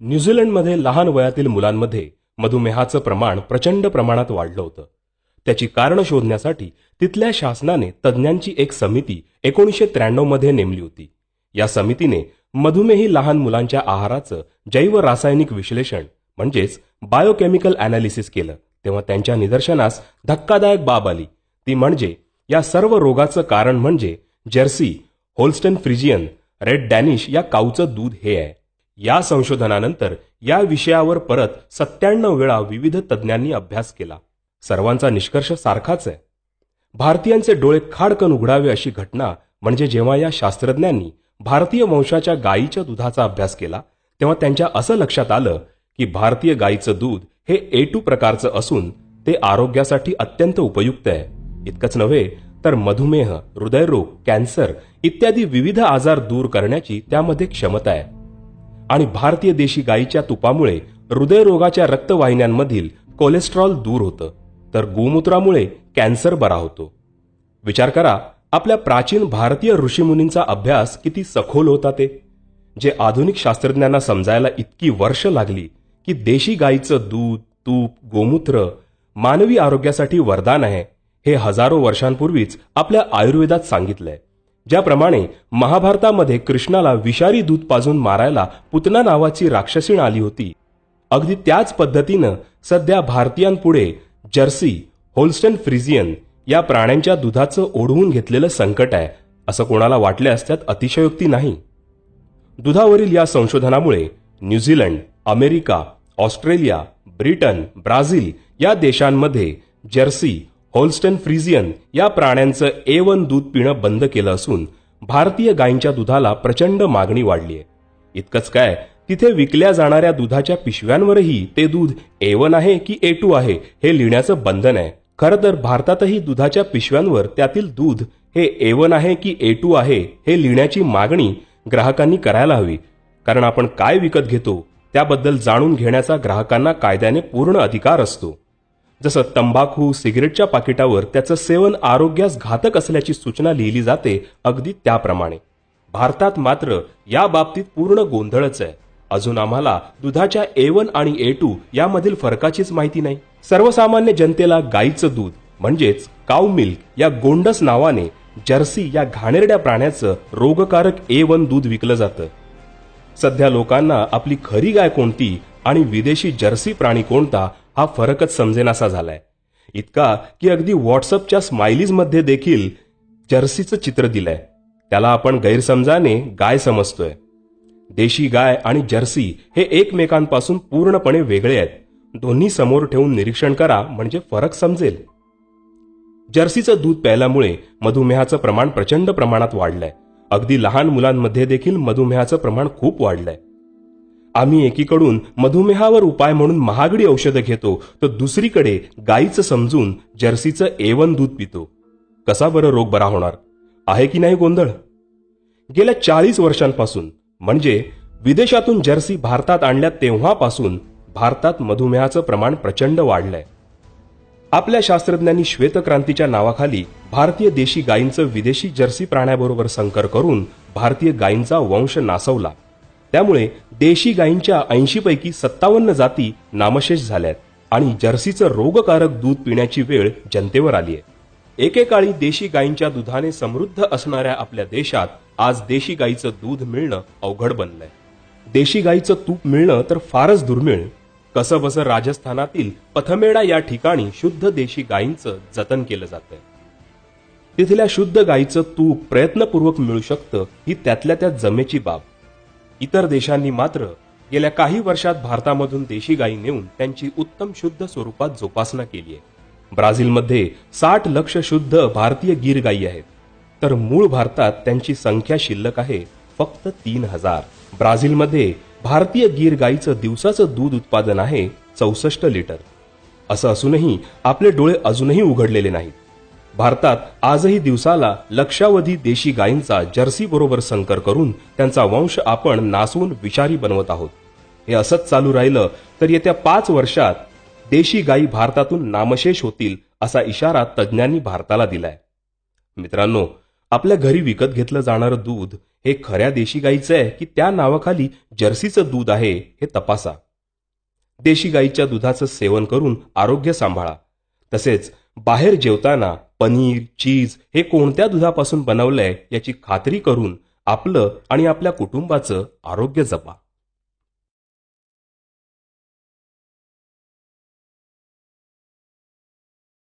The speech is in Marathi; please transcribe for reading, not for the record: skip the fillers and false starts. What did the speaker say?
न्यूझीलंडमध्ये लहान वयातील मुलांमध्ये मधुमेहाचं प्रमाण प्रचंड प्रमाणात वाढलं होतं. त्याची कारणं शोधण्यासाठी तिथल्या शासनाने तज्ज्ञांची एक समिती 1993 मध्ये नेमली होती. या समितीने मधुमेही लहान मुलांच्या आहाराचं जैव रासायनिक विश्लेषण म्हणजेच बायोकेमिकल ॲनालिसिस केलं. तेव्हा त्यांच्या निदर्शनास धक्कादायक बाब आली. ती म्हणजे या सर्व रोगाचं कारण म्हणजे Jersey, Holstein Friesian, Red Danish या काऊचं दूध हे आहे. या संशोधनानंतर या विषयावर परत 97 वेळा विविध तज्ज्ञांनी अभ्यास केला. सर्वांचा निष्कर्ष सारखाच आहे. भारतीयांचे डोळे खाडकन उघडावे अशी घटना म्हणजे जेव्हा या शास्त्रज्ञांनी भारतीय वंशाच्या गायीच्या दुधाचा अभ्यास केला तेव्हा त्यांच्या असं लक्षात आलं की भारतीय गायीचं दूध हे A2 प्रकारचं असून ते आरोग्यासाठी अत्यंत उपयुक्त आहे. इतकंच नव्हे तर मधुमेह, हृदयरोग, कॅन्सर इत्यादी विविध आजार दूर करण्याची त्यामध्ये क्षमता आहे. आणि भारतीय देशी गायीच्या तुपामुळे हृदयरोगाच्या रक्तवाहिन्यांमधील कोलेस्ट्रॉल दूर होतं, तर गोमूत्रामुळे कॅन्सर बरा होतो. विचार करा, आपल्या प्राचीन भारतीय ऋषीमुनींचा अभ्यास किती सखोल होता ते, जे आधुनिक शास्त्रज्ञांना समजायला इतकी वर्ष लागली की देशी गायीचं दूध, तूप, गोमूत्र मानवी आरोग्यासाठी वरदान आहे हे हजारो वर्षांपूर्वीच आपल्या आयुर्वेदात सांगितलंय. ज्याप्रमाणे महाभारतामध्ये कृष्णाला विषारी दूध पाजून मारायला पुतना नावाची राक्षसीण आली होती, अगदी त्याच पद्धतीनं सध्या भारतीयांपुढे जर्सी, होल्स्टन फ्रिजियन या प्राण्यांच्या दुधाचं ओढवून घेतलेलं संकट आहे असं कोणाला वाटल्यास त्यात अतिशयोक्ती नाही. दुधावरील या संशोधनामुळे New Zealand, America, Australia, Britain, Brazil या देशांमध्ये जर्सी, होल्स्टन फ्रिजियन या प्राण्यांचं A1 दूध पिणं बंद केलं असून भारतीय गायींच्या दुधाला प्रचंड मागणी वाढली आहे. इतकंच काय, तिथे विकल्या जाणाऱ्या दुधाच्या पिशव्यांवरही ते दूध A1 आहे की A2 आहे हे लिहिण्याचं बंधन आहे. खरं तर भारतातही दुधाच्या पिशव्यांवर त्यातील दूध हे A1 आहे की A2 आहे हे लिहिण्याची मागणी ग्राहकांनी करायला हवी. कारण आपण काय विकत घेतो त्याबद्दल जाणून घेण्याचा ग्राहकांना कायद्याने पूर्ण अधिकार असतो. जसं तंबाखू, सिगरेटच्या पाकिटावर त्याचं सेवन आरोग्यास घातक असल्याची सूचना लिहिली जाते, अगदी त्याप्रमाणे भारतात मात्र या बाबतीत पूर्ण गोंधळच आहे. अजून आम्हाला दुधाच्या A1 आणि A2 यामधील फरकाचीच माहिती नाही. सर्वसामान्य जनतेला गाईचं दूध म्हणजेच काऊ मिल्क या गोंडस नावाने जर्सी या घाणेरड्या प्राण्याचं रोगकारक A1 दूध विकलं जातं. सध्या लोकांना आपली खरी गाय कोणती आणि विदेशी जर्सी प्राणी कोणता हा फरकच समजेनासा झालाय. इतका की अगदी व्हॉट्सअपच्या स्माइलीजमध्ये देखील जर्सीचं चित्र दिलंय. त्याला आपण गैरसमजाने गाय समजतोय. देशी गाय आणि जर्सी हे एकमेकांपासून पूर्णपणे वेगळे आहेत. दोन्ही समोर ठेवून निरीक्षण करा म्हणजे फरक समजेल. जर्सीचं दूध प्यायल्यामुळे मधुमेहाचं प्रमाण प्रचंड प्रमाणात वाढलंय. अगदी लहान मुलांमध्ये देखील मधुमेहाचं प्रमाण खूप वाढलंय. आम्ही एकीकडून मधुमेहावर उपाय म्हणून महागडी औषधं घेतो, तर दुसरीकडे गायीचं समजून जर्सीचं A1 दूध पितो. कसा बरं रोग बरा होणार? आहे की नाही गोंधळ? गेल्या 40 वर्षांपासून म्हणजे विदेशातून जर्सी भारतात आणल्या तेव्हापासून भारतात मधुमेहाचं प्रमाण प्रचंड वाढलंय. आपल्या शास्त्रज्ञांनी श्वेतक्रांतीच्या नावाखाली भारतीय देशी गायींचं विदेशी जर्सी प्राण्याबरोबर संकर करून भारतीय गायींचा वंश नासवला. त्यामुळे देशी गायींच्या 80 पैकी 57 जाती नामशेष झाल्यात आणि जर्सीचं रोगकारक दूध पिण्याची वेळ जनतेवर आली आहे. एकेकाळी देशी गायींच्या दुधाने समृद्ध असणाऱ्या आपल्या देशात आज देशी गायीचं दूध मिळणं अवघड बनलंय. देशी गायीचं तूप मिळणं तर फारच दुर्मिळ. कसंबसं राजस्थानातील पथमेडा या ठिकाणी शुद्ध देशी गायींचं जतन केलं जातंय. तिथल्या शुद्ध गायीचं तूप प्रयत्नपूर्वक मिळू शकतं ही त्यातल्या त्यात जमेची बाब. इतर देशांनी मात्र गेल्या काही वर्षात भारतामधून देशी गायी नेऊन त्यांची उत्तम शुद्ध स्वरूपात जोपासना केली आहे. ब्राझीलमध्ये 60 लक्ष शुद्ध भारतीय गीर गायी आहेत, तर मूळ भारतात त्यांची संख्या शिल्लक आहे फक्त 3000. ब्राझीलमध्ये भारतीय गीर गायीचं दिवसाचं दूध उत्पादन आहे 64 लिटर. असं असूनही आपले डोळे अजूनही उघडलेले नाहीत. भारतात आजही दिवसाला लक्षावधी देशी गायींचा जर्सी बरोबर संकर करून त्यांचा वंश आपण नासवून विषारी बनवत आहोत. हे असंच चालू राहिलं तर येत्या 5 वर्षात देशी गायी भारतातून नामशेष होतील असा इशारा तज्ज्ञांनी भारताला दिलाय. मित्रांनो, आपल्या घरी विकत घेतलं जाणारं दूध हे खऱ्या देशी गाईचं आहे की त्या नावाखाली जर्सीचं दूध आहे हे तपासा. देशी गाईच्या दुधाचं सेवन करून आरोग्य सांभाळा. तसेच बाहेर जेवताना पनीर, चीज हे कोणत्या दुधापासून बनवलंय याची खात्री करून आपलं आणि आपल्या कुटुंबाचं आरोग्य जपा.